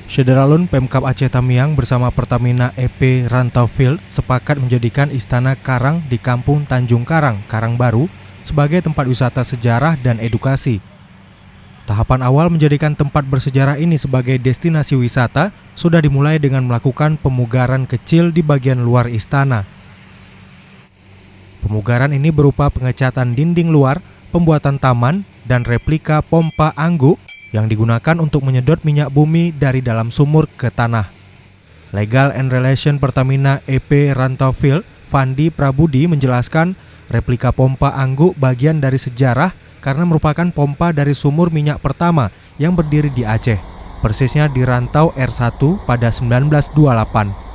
Syederalun Pemkab Aceh Tamiang bersama Pertamina EP Rantau Field sepakat menjadikan Istana Karang di Kampung Tanjung Karang, Karangbaru sebagai tempat wisata sejarah dan edukasi. Tahapan awal menjadikan tempat bersejarah ini sebagai destinasi wisata sudah dimulai dengan melakukan pemugaran kecil di bagian luar istana. Pemugaran ini berupa pengecatan dinding luar, pembuatan taman, dan replika pompa angguk yang digunakan untuk menyedot minyak bumi dari dalam sumur ke tanah. Legal and Relation Pertamina EP Rantau Field, Fandi Prabudi menjelaskan replika pompa angguk bagian dari sejarah karena merupakan pompa dari sumur minyak pertama yang berdiri di Aceh, persisnya di Rantau R1 pada 1928.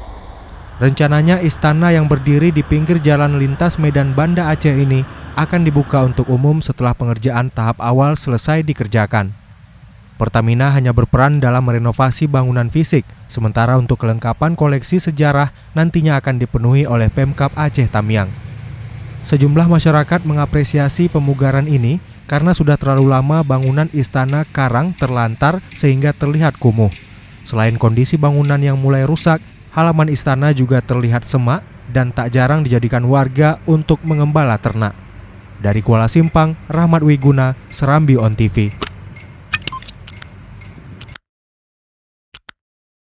Rencananya istana yang berdiri di pinggir jalan lintas Medan Banda Aceh ini akan dibuka untuk umum setelah pengerjaan tahap awal selesai dikerjakan. Pertamina hanya berperan dalam merenovasi bangunan fisik, sementara untuk kelengkapan koleksi sejarah nantinya akan dipenuhi oleh Pemkab Aceh Tamiang. Sejumlah masyarakat mengapresiasi pemugaran ini karena sudah terlalu lama bangunan Istana Karang terlantar sehingga terlihat kumuh. Selain kondisi bangunan yang mulai rusak, halaman istana juga terlihat semak dan tak jarang dijadikan warga untuk mengembala ternak. Dari Kuala Simpang, Rahmat Wiguna, Serambi On TV.